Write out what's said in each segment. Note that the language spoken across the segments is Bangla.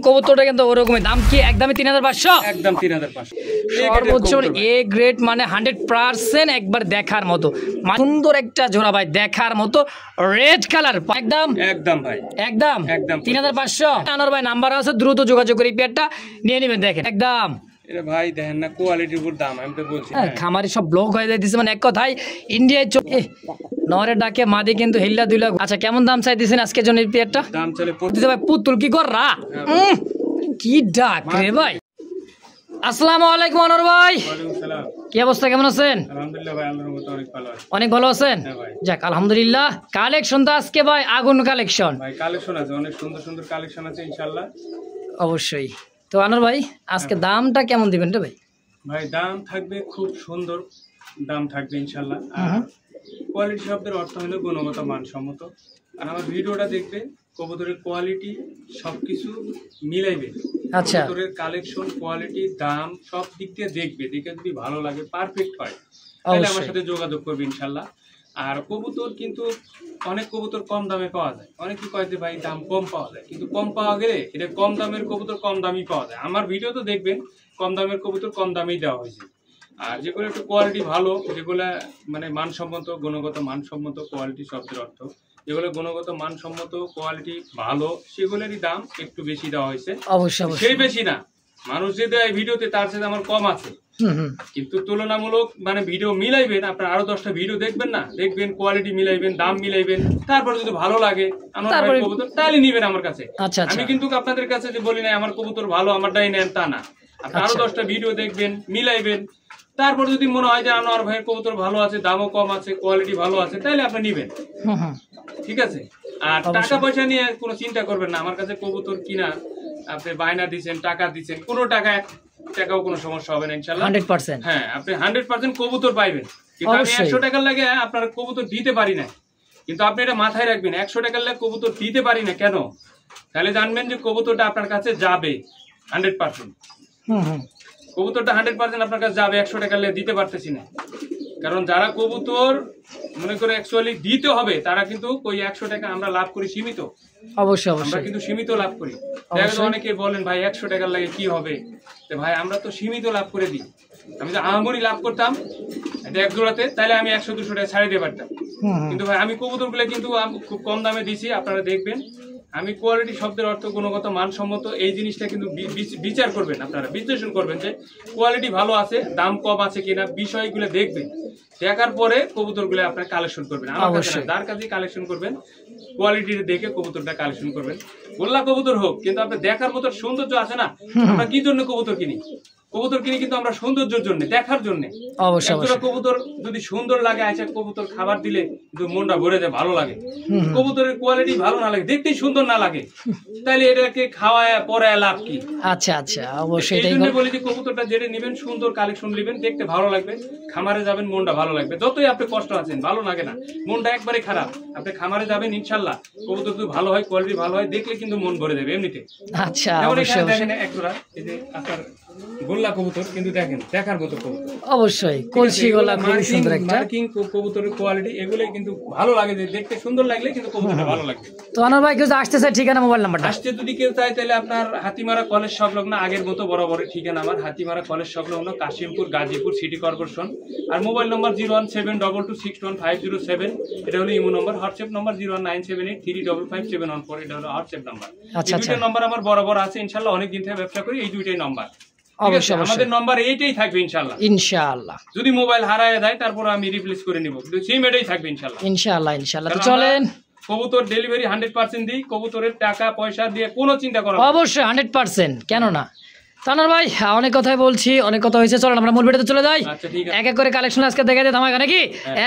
কবুতরটা কিন্তু ওরকমই দাম কি একদমই 3500 একদম 3500 সর্বোচ্চ এ গ্রেড মানে 100% একবার দেখার মতো সুন্দর একটা জোড়া ভাই দেখার মতো রেড কালার একদম একদম ভাই একদম 3500 আনোয়ার ভাই নাম্বার আছে দ্রুত যোগাযোগ করে পেয়ারটা নিয়ে নেবেন দেখেন একদম এটা ভাই দেখেন না কোয়ালিটির উপর দাম আমি তো বলছি খামারি সব ব্লক হয়ে যাইতেছে মানে এক কথায় ইন্ডিয়ায় নরে ডাকে মাদি কিন্তু হিল্লা দুইলা আচ্ছা কেমন দাম চাই দিছেন আজকের জন্য এই পেয়ারটা দাম চলে ভাই পুতুল কি কররা কি ডাক রে ভাই আসসালামু আলাইকুম আনোয়ার ভাই ওয়ালাইকুম সালাম কি অবস্থা কেমন আছেন আলহামদুলিল্লাহ ভাই আল্লাহর রহমতে অনেক ভালো আছি অনেক ভালো আছেন ভাই যাক আলহামদুলিল্লাহ কালেকশন তো আজকে ভাই আগুন কালেকশন ভাই কালেকশন আছে অনেক সুন্দর সুন্দর কালেকশন আছে ইনশাআল্লাহ অবশ্যই তো আনোয়ার ভাই আজকে দামটা কেমন দিবেন রে ভাই ভাই দাম থাকবে খুব সুন্দর দাম থাকবে ইনশাআল্লাহ আর কোয়ালিটি শব্দের অর্থ হলো গুণগত মানসম্মত আর আমার ভিডিওটা দেখবে কবুতরের কোয়ালিটি সবকিছু মিলাইবে আচ্ছা কবুতরের কালেকশন কোয়ালিটি দাম সব দিক দিয়ে দেখবে দেখে যদি ভালো লাগে পারফেক্ট হয় তাহলে আমার সাথে যোগাযোগ করবে ইনশাআল্লাহ আর কবুতর কিন্তু অনেক কবুতর কম দামে পাওয়া যায় অনেকে কয় যে ভাই দাম কম পাওয়া যায় কিন্তু কম পাওয়া গেলে এটা কম দামের কবুতর কম দামই পাওয়া যায় আমার ভিডিও তো দেখবেন কম দামের কবুতর কম দামেই দেওয়া হয়েছে আর যেগুলো একটু কোয়ালিটি ভালো যেগুলো মানে মানসম্মত গুণগত মানসম্মত কোয়ালিটি শব্দের অর্থ যেগুলো গুণগত মানসম্মত কোয়ালিটি ভালো সেগুলোরই দাম একটু বেশি দেওয়া হয়েছে অবশ্যই সেই বেশি না মানুষ যে দেয় ভিডিওতে তার সাথে আমার কম আছে কিন্তু তুলনামূলক মানে ভিডিও মিলাইবেন আপনার আরো 10টা ভিডিও দেখবেন না দেখবেন কোয়ালিটি মিলাইবেন দাম মিলাইবেন তারপর যদি ভালো লাগে আমার কবুতর তাহলে নিবেন আমার কাছে আমি কিন্তু আপনাদের কাছে যে বলি না আমার কবুতর ভালো আমারটাই নেন তা না আপনি আরো 10টা ভিডিও দেখবেন মিলাইবেন তারপর যদি মনে হয় যে আনোয়ার ভাইয়ের কবুতর ভালো আছে দামও কম আছে কোয়ালিটি ভালো আছে তাহলে আপনি নিবেন ঠিক আছে আর টাকা পয়সা নিয়ে কোনো চিন্তা করবেন না আমার কাছে কবুতর কিনা আপনি বায়না দিচ্ছেন টাকা দিচ্ছেন কোনো টাকাও কোনো সমস্যা হবে না ইনশাআল্লাহ 100% হ্যাঁ আপনি 100% কবুতর পাইবেন কিন্তু আমি 100 টাকার লাগে আপনার কবুতর দিতে পারি না কিন্তু আপনি এটা মাথায় রাখবেন 100 টাকার লাগে কবুতর দিতে পারি না কেন তাহলে জানবেন যে কবুতরটা আপনার কাছে যাবে 100% কবুতরটা 100% আপনার কাছে যাবে 100 টাকার লাগে দিতে পারতেছি না কারণ যারা কবুতর মনে করে অ্যাকচুয়ালি দিতে হবে তারা কিন্তু ওই 100 টাকা আমরা লাভ করি সীমিত অবশ্যই আমরা কিন্তু সীমিত লাভ করি অনেকে বলেন ভাই 100 টাকার লাগে কি হবে তো ভাই আমরা তো সীমিত লাভ করে দিই আমি যদি আহামরি লাভ করতাম এটা এক জোড়াতে তাহলে আমি 100-200 টাকা ছাড়িয়ে দিতে পারতাম কিন্তু ভাই আমি কবুতরগুলো কিন্তু খুব কম দামে দিছি আপনারা দেখবেন আমি কোয়ালিটি শব্দের অর্থ গুণগত মানসম্মত এই জিনিসটা কিন্তু বিচার করবেন আপনারা বিশ্লেষণ করবেন যে কোয়ালিটি ভালো আছে দাম কম আছে কিনা বিষয়গুলো দেখবেন দেখার পরে কবুতরগুলো আপনারা কালেকশন করবেন আমার কাছে যার কাছে কালেকশন করবেন কোয়ালিটি দেখে কবুতরটা কালেকশন করবেন গোল্লা কবুতর হোক কিন্তু আপনি দেখার মতো সৌন্দর্য আছে না আমরা কি জন্য কবুতর কিনি কিন্তু আমরা সৌন্দর্যের জন্য দেখার জন্য অবশ্যই কবুতর যদি সুন্দর লাগে আচ্ছা কবুতর খাবার দিলে কিন্তু মনটা ভরে যায় ভালো লাগে কবুতরের কোয়ালিটি ভালো না লাগে দেখতেই সুন্দর না লাগে তাহলে এটাকে খাওয়ায় পরায় লাভ কি আচ্ছা আচ্ছা অবশ্যই এই জন্য বলি যে কবুতরটা যেটা নেবেন সুন্দর কালেকশন নেবেন দেখতে ভালো লাগবে খামারে যাবেন মনটা ভালো লাগবে যতই আপনি কষ্ট আছেন ভালো লাগে না মনটা একবারে খারাপ আপনি খামারে যাবেন ইনশাআল্লাহ কবুতর যদি ভালো হয় কোয়ালিটি ভালো হয় দেখলে কিন্তু মন ভরে যাবে এমনিতে আচ্ছা অবশ্যই দেখেন একজোড়া এই যে আপনার গোল্লা কবুতর কিন্তু দেখেন দেখার মতো কবুতর অবশ্যই কলসি গোল্লা খুবই সুন্দর একটা মার্কিং কবুতরের কোয়ালিটি এগুলাই কিন্তু ভালো লাগে দেখতে সুন্দর লাগলে কিন্তু কবুতরটা ভালো লাগবে তো আনোয়ার ভাই কেউ আসতে চায় ঠিকানা মোবাইল নাম্বারটা আসতে যদি কেউ চায় তাহলে আপনার হাতিমারা কলেজ সংলগ্ন আগের মতো বরাবর ঠিকানা আমার হাতিমারা কলেজ সংলগ্ন কাশিমপুর গাজীপুর সিটি কর্পোরেশন আর মোবাইল নম্বর 01722615007 এটা হলো ইমো নম্বর হোয়াটসঅ্যাপ নম্বর 09783555714 এটা হলো হোয়াটসঅ্যাপ নাম্বার এই দুটো নাম্বার আমার বরাবর আছে ইনশাআল্লাহ অনেক দিন থেকে ব্যবসা করি এই দুইটাই নাম্বার অবশ্যই আমাদের নাম্বার এইটাই থাকবে ইনশাআল্লাহ ইনশাআল্লাহ যদি মোবাইল হারায় যায় তারপর আমি রিপ্লেস করে নিব কিন্তু সিম এটাই থাকবে ইনশাআল্লাহ ইনশাআল্লাহ তো চলেন কবুতর ডেলিভারি 100% দিই কবুতরের টাকা পয়সা দিয়ে কোনো চিন্তা করা অবশ্যই 100% কেন না তানোর ভাই অনেক কথাই বলছি অনেক কথা হয়েছে চলেন আমরা মূল ভিডিওতে চলে যাই এক এক করে কালেকশন আজকে দেখে দিই ধামাকা নাকি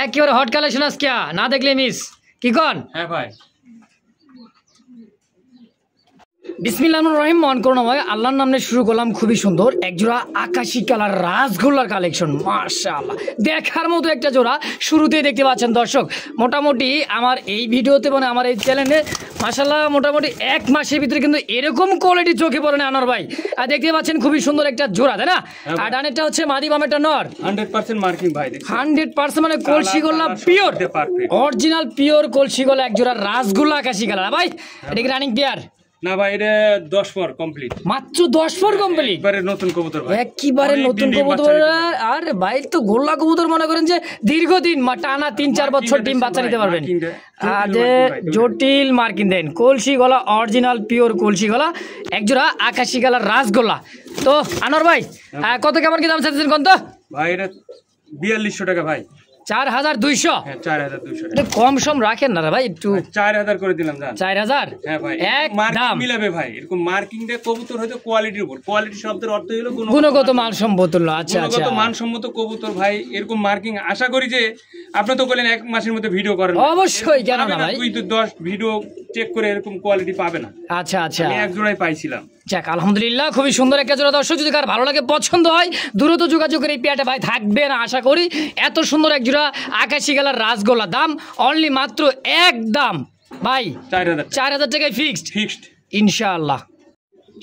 একেবারে হট কালেকশন আজকে না দেখলে মিস কি কোন হ্যাঁ ভাই বিসমিল্লাহির রহিম মন করুণাময় আল্লাহর নামে শুরু করলাম। খুবই সুন্দর একজোড়া আকাশি কালার রাসগোল্লার কালেকশন, মাশাআল্লাহ দেখার মতো একটা জোড়া। শুরুতেই দেখতে পাচ্ছেন দর্শক, মোটামুটি আমার এই ভিডিওতে মানে আমার এই চ্যানেলে মাশাআল্লাহ মোটামুটি 1 মাসের ভিতরে কিন্তু এরকম কোয়ালিটি চোখে পড়ে না আনোয়ার ভাই। আর দেখতে পাচ্ছেন খুবই সুন্দর একটা জোড়া, তাই না? আর ডানেরটা হচ্ছে মাদি, বামেরটা নর। 100% মার্কিং ভাই, 100% মানে কলসিগোল্লা পিওর অরিজিনাল পিওর কলসিগোল্লা একজোড়া রাসগোল্লা আকাশি কালার। ভাই এটা কি রানিং পেয়ার? না ভাই, এটা 10 পর কমপ্লিট, মাত্র 10 পর কমপ্লিট। একবারে নতুন কবুতর ভাই, একবারে নতুন কবুতর। আর ভাই তো গোল্লা কবুতর মনে করেন যে দীর্ঘদিন টানা 3-4 বছর ডিম বাচ্চা নিতে পারবেন। আর জটিল মার্কিন দেন কলসি গলা অরিজিনাল পিওর কলসি গলা একজোড়া আকাশি কালার রাসগোল্লা। তো আনোয়ার ভাই কত কেমন কি দাম চাইছেন কোন? তো ভাই এটা 4200 টাকা ভাই। 4200? হ্যাঁ 4200 এটা কম সম রাখেন না ভাই, একটু 4000 করে দিলাম জান। 4000? হ্যাঁ ভাই, এক মার্কিং দাম মিলাবে ভাই। এরকম মার্কিং দিয়ে কবুতর হয়তো কোয়ালিটির উপর, কোয়ালিটি শব্দের অর্থ হলো গুণগত মানসম্মত। আচ্ছা আচ্ছা, গুণগত মানসম্মত কবুতর ভাই। এরকম মার্কিং আশা করি যে আপনি তো বলেন 1 মাসের মধ্যে ভিডিও করেন, অবশ্যই কেন না ভাই, 2-10 ভিডিও চেক করে এরকম কোয়ালিটি পাবে না। আচ্ছা আচ্ছা, আমি এক জোড়াই পাইছিলাম। যাক আলহামদুলিল্লাহ, খুবই সুন্দর একটা জোড়া। দর্শক যদি কার ভালো লাগে পছন্দ হয় দ্রুত যোগাযোগ করে এই পেয়ারটা ভাই থাকবে না আশা করি। এত সুন্দর এক জোড়া আকাশি কালার রাসগোল্লা, দাম অনলি মাত্র একদম ভাই 4000 টাকায় ফিক্সড ইনশাআল্লাহ।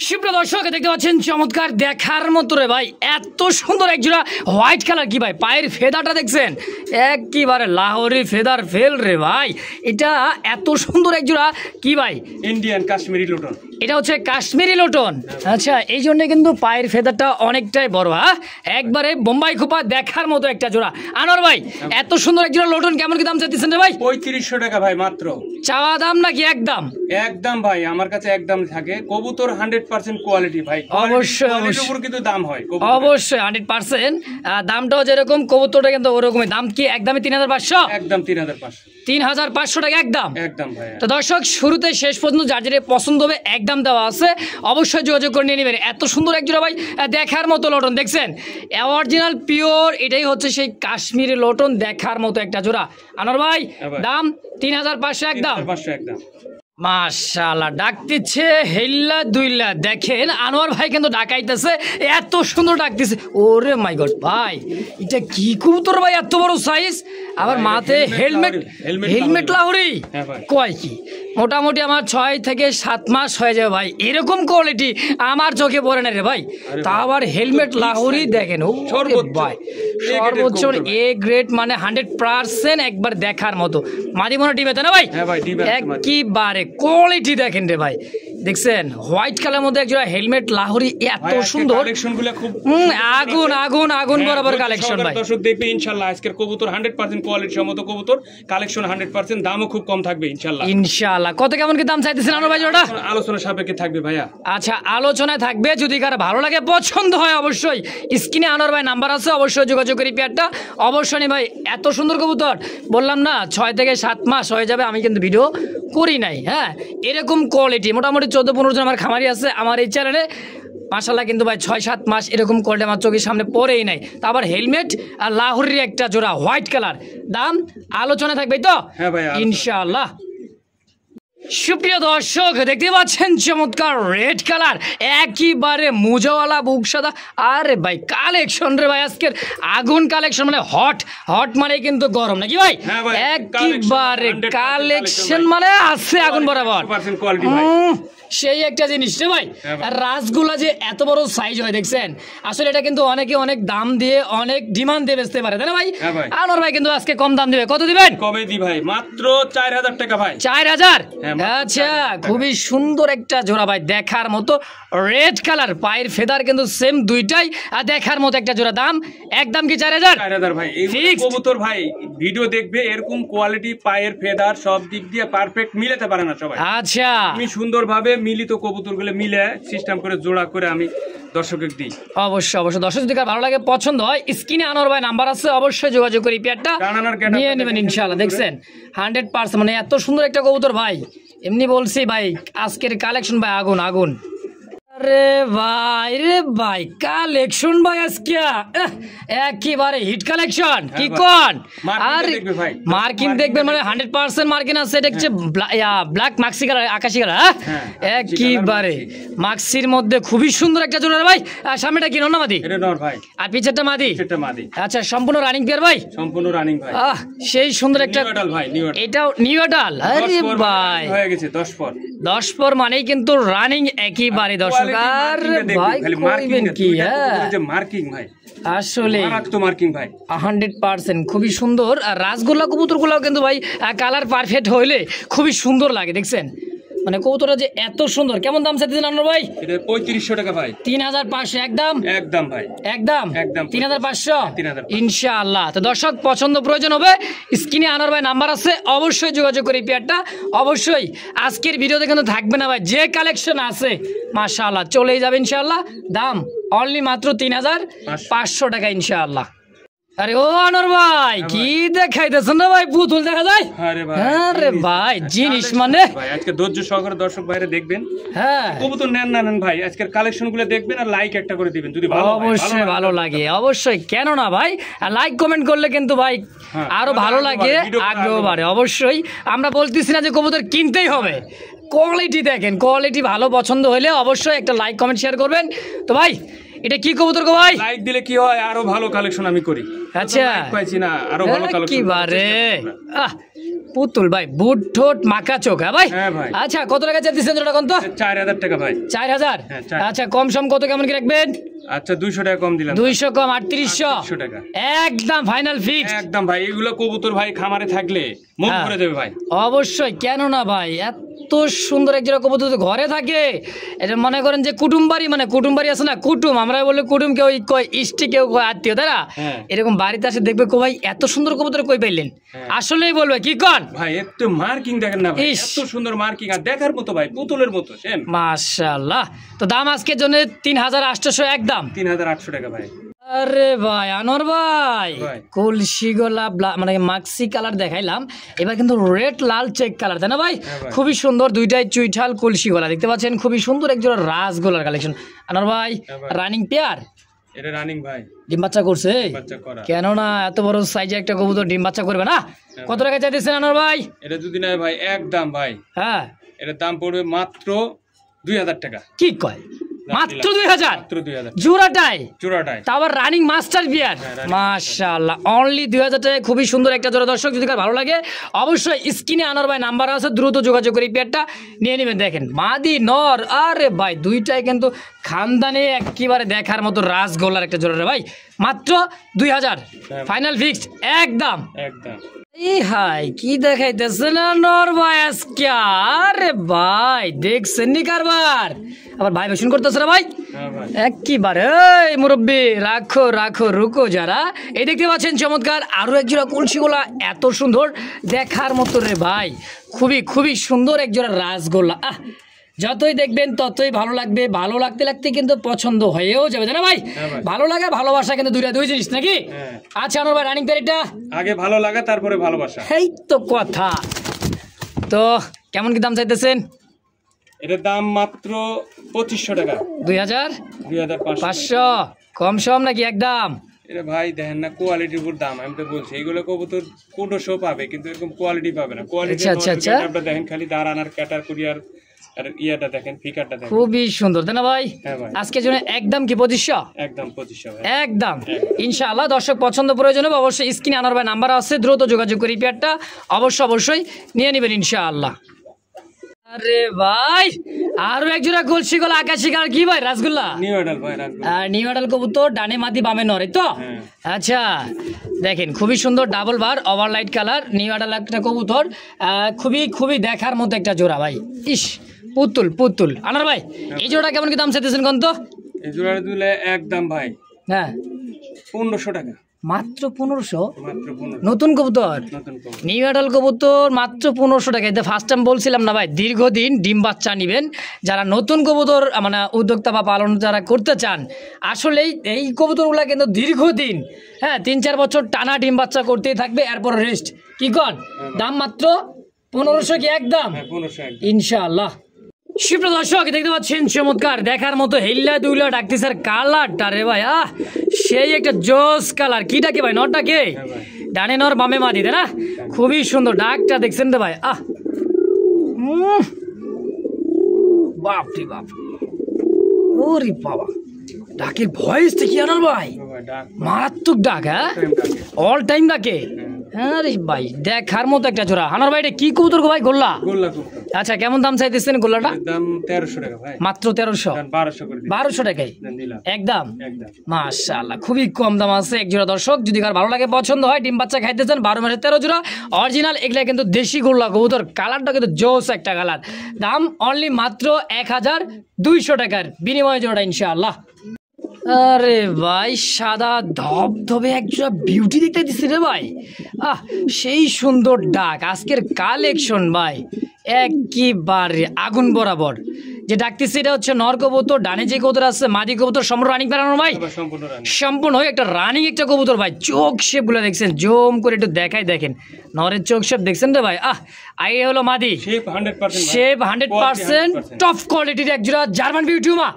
সুপ্রিয় দর্শক দেখতে পাচ্ছেন চমৎকার দেখার মতো রে ভাই, এত সুন্দর এক জোড়া হোয়াইট কালার। কি ভাই পায়ের ফেদারটা দেখছেন, একেবারে লাহোরি ফেদার ফেল রে ভাই। এটা এত সুন্দর এক জোড়া কি ভাই, ইন্ডিয়ান কাশ্মীরি লোটন। এটা হচ্ছে কাশ্মীরি লোটন। আচ্ছা, এই জন্য কিন্তু পায়ের ফেদারটা অনেকটাই বড়। হ্যাঁ একবারে বোম্বাই খোপা দেখার মতো একটা জোড়া। আনোয়ার ভাই এত সুন্দর এক জোড়া লোটন কেমন কি দাম চাইতেছেন রে ভাই? 3500 টাকা ভাই মাত্র। চাওয়া দাম নাকি একদম? একদম ভাই, আমার কাছে একদম থাকে। কবুতর 100% কোয়ালিটি ভাই, অবশ্যই অবশ্যই কিন্তু দাম হয় অবশ্যই 100%। দামটাও যেরকম কবুতরটা কিন্তু ওরকমই দাম। কি একদমই 3500? একদম 3500 টাকা একদম ভাই। তো দর্শক শুরুতে শেষ পর্যন্ত যার যেটা পছন্দ হবে একদম দেওয়া আছে, অবশ্যই যোগাযোগ করে নিয়ে নেবেন। এত সুন্দর এক জোড়া ভাই দেখার মতো লোটন দেখছেন, অরিজিনাল পিওর। এটাই হচ্ছে সেই কাশ্মীরি লোটন, দেখার মতো একটা জোড়া। আনোয়ার ভাই দাম 3500 একদম। মাশাআল্লাহ ডাক দিচ্ছে হেল্লা দুইলা। দেখেন আনোয়ার ভাই কিন্তু ডাকাইতেছে, এত সুন্দর ডাক দিচ্ছে। ওরে মাই গড ভাই, এটা কি কবুতর ভাই, এত বড় সাইজ, আবার মাথায় হেলমেট লাহোরি। কয় কি মোটামুটি আমার 6 থেকে 7 মাস হয়ে যাবে ভাই, এরকম কোয়ালিটি আমার চোখে পড়ে না রে ভাই। তা আবার হেলমেট লাহোরি দেখেন, ও ভাই সর্বোচ্চ এ গ্রেড, মানে 100% একবার দেখার মতো। মাদি মনে ডিবেতে না ভাই, একবারে কোয়ালিটি দেখেন রে ভাই। দেখছেন হোয়াইট কালার মধ্যে একজোড়া হেলমেট লাহোরি, এত সুন্দর। আগুন আগুন আগুন বরাবর কালেকশন ভাই। দর্শক দেখবে ইনশাআল্লাহ আজকের কবুতর 100% কোয়ালিটি সম্মত কবুতর কালেকশন, 100% দামও খুব কম থাকবে ইনশাআল্লাহ। কত কেমন কি দাম চাইতেছেন আনোয়ার ভাই জোড়া? আলোচনা সাপেক্ষে থাকবে ভাইয়া। আচ্ছা আলোচনায় থাকবে, যদি কার ভালো লাগে পছন্দ হয় অবশ্যই স্ক্রিনে আনোয়ার ভাই নাম্বার আছে, অবশ্যই যোগাযোগ করি পেয়ারটা অবশ্যই। ভাই এত সুন্দর কবুতর বললাম না 6 থেকে 7 মাস হয়ে যাবে, আমি কিন্তু ভিডিও করি নাই। হ্যাঁ এরকম কোয়ালিটি মোটামুটি 14-15 জন আমার খামারি আছে আমার এই চ্যানেলে, মাশাআল্লাহ। কিন্তু ভাই 6-7 মাস এরকম কোয়ালিটি আমার চোখের সামনে পড়েই নাই। তা আবার হেলমেট আর লাহোরির একটা জোড়া হোয়াইট কালার, দাম আলোচনা থাকবে তো ইনশাআল্লাহ। সুপ্রিয় দর্শক দেখতে পাচ্ছেন চমৎকার রেড কালার, একেবারে মুজাওয়ালা বুক সাদা। আরে ভাই কালেকশন রে ভাই আজকের আগুন কালেকশন, মানে হট মানে কিন্তু গরম নাকি ভাই? একেবারে কালেকশন মানে আছে আগুন বরাবর, সেই একটা জিনিস রে ভাই। আর রাসগোল্লা যে এত বড় সাইজ হয় দেখছেন, আসলে এটা কিন্তু অনেকে অনেক দাম দিয়ে অনেক ডিমান্ড দিয়ে বেচতে পারে, তাই না ভাই? আনোয়ার ভাই কিন্তু আজকে কম দাম দিবে। কত দিবেন? কবে দি ভাই, মাত্র 4000 টাকা ভাই। 4000? আচ্ছা খুবই সুন্দর একটা জোড়া ভাই, দেখার মতো রেড কালার, পায়ের ফেদার কিন্তু সেম দুইটাই, আর দেখার মতো একটা জোড়া। দাম একদম কি 4000? 4000 ভাই। এই কবুতর ভাই ভিডিও দেখবে, এরকম কোয়ালিটি পায়ের ফেদার সব দিক দিয়ে পারফেক্ট মিলাতে পারে না সবাই। আচ্ছা আমি সুন্দরভাবে মিলিত কবুতরগুলো মিলে সিস্টেম করে জোড়া করে আমি দর্শককে দিই। অবশ্যই দর্শক যদি ভালো লাগে পছন্দ হয় স্ক্রিনে আনোয়ার ভাই নাম্বার আছে, অবশ্যই যোগাযোগ করে পেয়ারটা নিয়ে নেবেন ইনশাআল্লাহ। দেখছেন 100% মানে এত সুন্দর একটা কবুতর ভাই, এমনি বলছি ভাই আজকের কালেকশন ভাই আগুন রে ভাই কালেকশন ভাই আজকে একেবারে হিট কালেকশন কি কোন আর মার্কিন দেখবেন মানে 100% মার্কিন আছে এটা হচ্ছে ব্ল্যাক মাক্সি কালার আকাশি কালার একেবারে মাক্সির মধ্যে খুবই সুন্দর একটা জোড়া ভাই সামনেটা কি নর না মাদি এটা নর ভাই আর পিছেরটা মাদি মাদি আচ্ছা সম্পূর্ণ রানিং পেয়ার ভাই সম্পূর্ণ রানিং ভাই সেই সুন্দর একটা নিউ অ্যাডাল ভাই এটাও নিউ অ্যাডাল আরে ভাই হয়ে গেছে 10 পর মানেই কিন্তু রানিং একেবারে দর্শক আর ভাই কইবেন কি যে মার্কিং ভাই আসলে তো মার্কিং ভাই 100% খুবই সুন্দর আর রাজগোল্লা কবুতরগুলোও কিন্তু ভাই কালার পারফেক্ট হইলে খুবই সুন্দর লাগে দেখছেন মানে কবুতরটা যে এত সুন্দর কেমন দাম চাইতেছেন আনোয়ার ভাই এটা 3500 টাকা ভাই 3500 একদম ভাই একদম 3500 ইনশাআল্লাহ তো দর্শক পছন্দ প্রয়োজন হবে স্ক্রিনে আনোয়ার ভাই নাম্বার আছে অবশ্যই যোগাযোগ করে পেয়ারটা অবশ্যই আজকের ভিডিওতে কিন্তু থাকবে না ভাই যে কালেকশন আছে মাশাআল্লাহ চলেই যাবে ইনশাআল্লাহ দাম অনলি মাত্র 3500 টাকা ইনশাআল্লাহ আরে ও আনোয়ার ভাই কি দেখাইতেছেন না ভাই পুতুল দেখা যায় আরে ভাই জিনিস মানে ভাই আজকে ধৈর্য সহকারে দর্শক ভাইরা দেখবেন কবুতর নেন ভাই আজকের কালেকশন গুলো দেখবেন আর লাইক একটা করে দিবেন যদি ভালো অবশ্যই ভালো লাগে অবশ্যই কেন না ভাই আর লাইক কমেন্ট করলে কিন্তু ভাই আরো ভালো লাগে আগ্রহ বাড়ে অবশ্যই আমরা বলতেছি না যে কবুতর কিনতেই হবে কোয়ালিটি দেখেন কোয়ালিটি ভালো পছন্দ হলে অবশ্যই একটা লাইক কমেন্ট শেয়ার করবেন তো ভাই এটা কি কবুতর গো ভাই লাইক দিলে কি হয় আরো ভালো কালেকশন আমি করি আচ্ছা পাইছি না আরো ভালো কালেকশন কি বারে পুতুল ভাই বুট ঠোঁট মাকা চোখ ভাই আচ্ছা কত টাকা চাইতেছেন জোড়া কোন তো 4000 টাকা ভাই 4000 আচ্ছা কম সম কত কেমন কি রাখবেন আচ্ছা 200 টাকা কম দিলাম 200 কম 3800 টাকা একদম ফাইনাল ফিক্স একদম ভাই এগুলো কবুতর ভাই খামারে থাকলে মন ভরে যাবে ভাই অবশ্যই কেন না ভাই এত সুন্দর এক জোড়া কবুতর ঘরে থাকে এটা মনে করেন যে কুটুমবাড়ি মানে কুটুমবাড়ি আছে না কুটুম আমরা বলি কুটুম কেউ কয় ইষ্টি কেউ কয় আত্মীয় তাই না এরকম বাড়িতে আসে দেখবে কো ভাই এত সুন্দর কবুতর কই পাইলেন আসলেই বলবে কি কোন ভাই এত মার্কিং দেখেন না ভাই এত সুন্দর মার্কিং আর দেখার মতো ভাই পুতুলের মতো সেম মাশাআল্লাহ তো দাম আজকের জন্য 3800 একদম 3800 টাকা ভাই আরে ভাই আনোয়ার ভাই কলসি গোলা মানে মাক্সি কালার দেখাইলাম এবার কিন্তু রেড লাল চেক কালার তাই না ভাই খুবই সুন্দর দুইটাই চুইঠাল কলসি গোলা দেখতে পাচ্ছেন খুবই সুন্দর একজোড়া রাজগোলার কালেকশন আনোয়ার ভাই রানিং পেয়ার এটা রানিং ভাই ডিম বাচ্চা করছে কেন না এত বড় সাইজে একটা কবুতর ডিম বাচ্চা করবে না কত টাকা চাইতেছেন আনোয়ার ভাই এটা যদি না ভাই একদম ভাই এটার দাম পড়বে মাত্র 2000 টাকা কি কয় মাত্র 2000 জোড়াটাই তাও আবার রানিং মাস্টার বিয়ার মাশাআল্লাহ অনলি 2000 টাকায় খুবই সুন্দর একটা জোড়া দর্শক যদি কার ভালো লাগে অবশ্যই স্ক্রিনে আনোয়ার ভাই নাম্বার আছে দ্রুত যোগাযোগ করে পেয়ারটা নিয়ে নেবেন দেখেন মাদি নর আরে ভাই দুইটাই কিন্তু খানদানে একেবারে দেখার মতো রাজগোলার একটা জোড়া রে ভাই মাত্র 2000 ফাইনাল ফিক্সড একদম এই হাই কি দেখাইতেছে না নর ভাই আজকে আরে ভাই দেখছেন নি কারবার আবার ভাই বেশন করতেছে না ভাই একেবারে এই মুরব্বি রাখো রুকো যারা এই দেখতে পাচ্ছেন চমৎকার আরো এক জোড়া কলসিগোলা এত সুন্দর দেখার মতো রে ভাই খুবই সুন্দর এক জোড়া রাজগোলা যতই দেখবেন ততই ভালো লাগবে ভালো লাগতে লাগতে কিন্তু পছন্দ হয়েও যাবে জানা ভাই ভালো লাগা ভালোবাসা কিন্তু দুই জিনিস নাকি আচ্ছা আমার ভাই রানিং পেয়ারটা আগে ভালো লাগা তারপরে ভালোবাসা এই তো কথা তো কেমন কি দাম চাইতেছেন এটার দাম মাত্র 2500 টাকা 2500 কম সম নাকি একদম এটা ভাই দেখেন না কোয়ালিটির উপর দাম আমি তো বলছি এগুলো কবুতর কোটো শো পাবে কিন্তু এরকম কোয়ালিটি পাবে না কোয়ালিটি আচ্ছা আপনারা দেখেন খালি দাঁড়ান আর ক্যাটার কুরিয়ার আর ইয়াটা দেখেন ফিকারটা দেখেন খুবই সুন্দর তাই না ভাই আজকের জন্য একদম কি 2500 একদম 2500 একদম ইনশাআল্লাহ দর্শক পছন্দ প্রয়োজন হবে অবশ্যই স্ক্রিনে আনোয়ার ভাই নাম্বার আছে দ্রুত যোগাযোগ করি পেয়ারটা অবশ্যই নিয়ে নেবেন ইনশাআল্লাহ আরে ভাই আরো এক জোড়া কলসি গলা আকাশি কালার কি ভাই রাসগোল্লা নিউ অ্যাডাল ভাই রাসগোল্লা নিউ অ্যাডাল কবুতর ডানে মাদি বামে নরে তো আচ্ছা দেখেন খুবই সুন্দর ডাবল বার ওভারলাইট কালার নিউ অ্যাডাল একটা কবুতর খুবই দেখার মতো একটা জোড়া ভাই ইস পুতুল আনার ভাই এই জোড়া কেমন কি দাম চাইতেছেন কোন তো এই জোড়া দিলে একদম ভাই 1500 টাকা মাত্র 1500 নতুন কবুতর নিউ অ্যাডাল কবুতর মাত্র 1500 টাকা এটা ফার্স্ট টাইম বলছিলাম না ভাই দীর্ঘদিন ডিম বাচ্চা নেবেন যারা নতুন কবুতর মানে উদ্যোক্তা বা পালন যারা করতে চান আসলেই এই কবুতরগুলা কিন্তু দীর্ঘদিন 3-4 বছর টানা ডিম বাচ্চা করতেই থাকবে এরপর রেস্ট কি কন দাম মাত্র 1500 কি একদম ইনশাআল্লাহ সুপ্রিয় দর্শক দেখতে পাচ্ছেন চমৎকার দেখার মতো হেল্লা দুইলা ডাকতেছে কালারটা রে ভাই সেই একটা জোস কালার কি ডাকে ভাই নরটাকে ডানে নর বামে মাদি তাই না খুবই সুন্দর ডাকটা দেখছেন তো ভাই বাপ রে বাপ ওরে বাবা ডাকের ভয়েস কি আনার ভাই মারাত্মক ডাক হ্যাঁ অল টাইম ডাকে আরে ভাই দেখার মতো একটা জোড়া আনার ভাই এটা কি কবুতর গো ভাই গোল্লা আচ্ছা কেমন দাম চাইতেছেন গোল্লাটা দাম 1300 টাকা ভাই মাত্র 1200 টাকায় একদম মাশাআল্লাহ খুবই কম দাম আছে এক জোড়া দর্শক যদি কার ভালো লাগে পছন্দ হয় ডিম বাচ্চা খাইতে চান 12 মাসের 13 জোড়া অরিজিনাল এগুলা কিন্তু দেশি গোল্লা কবুতর কালারটা কিন্তু জোস একটা কালার দাম অনলি মাত্র 1200 টাকার বিনিময়ে জোড়াটা ইনশাআল্লাহ আরে ভাই সাদা ধবধবে একজোড়া বিউটি দেখতে দিচ্ছে রে ভাই সেই সুন্দর ডাক আজকের কালেকশন ভাই একেবারে আগুন বরাবর যে ডাকতেছে এটা হচ্ছে নর কবুতর ডানে যে কবুতর আছে মাদি কবুতর সম্পূর্ণ রানিং বেড়ানো ভাই সম্পূর্ণ একটা রানিং একটা কবুতর ভাই চোখ শেপ গুলো দেখছেন জম করে একটু দেখাই দেখেন নরের চোখ শেপ দেখছেন রে ভাই আই হলো মাদি শেপ 100% টপ কোয়ালিটির একজোড়া জার্মান বিউটি মা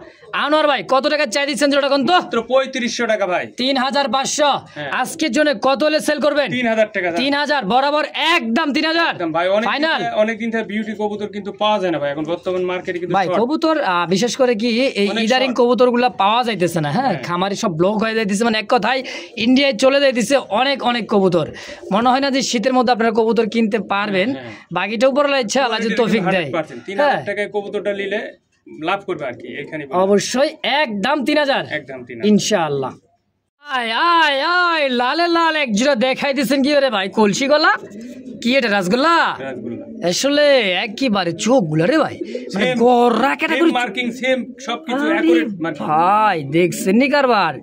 আনোয়ার ভাই কত টাকা চাই দিচ্ছেন জোড়া কোন তো 3500 টাকা ভাই 3500 আজকের জন্য কত হলে সেল করবেন 3000 টাকা 3000 বরাবর একদম 3000 একদম ভাই ফাইনাল অনেক দিন থেকে বিউটি কবুতর কিন্তু পাওয়া যায় না ভাই এখন বর্তমান মার্কেটে কিন্তু ভাই কবুতর বিশেষ করে কি এই ইদারিং কবুতরগুলো পাওয়া যাইতেছে না হ্যাঁ খামারে সব ব্লক হয়ে যাইতেছে মানে এক কথায় ইন্ডিয়ায় চলে যাইতেছে অনেক অনেক কবুতর মনে হয় না যে শীতের মধ্যে আপনারা কবুতর কিনতে পারবেন বাকিটা উপরওয়ালা ইচ্ছা আল্লাহ যদি তৌফিক দেয় 3000 টাকায় কবুতরটা নিলে লাভ করবে আর কি এখানে অবশ্যই একদম 3000 একদম 3000 ইনশাআল্লাহ আয় আয় আয় লালে লাল এক জোড়া দেখাই দিচ্ছেন কি রে ভাই কলসি গলা কি এটা রসগোল্লা আসলে একেবারে চোখ গুলা রে ভাই মানে গোরা ক্যাটাগরি মার্কিং সেম সবকিছু একুরেট মার্কিং ভাই দেখছেন নি কারবার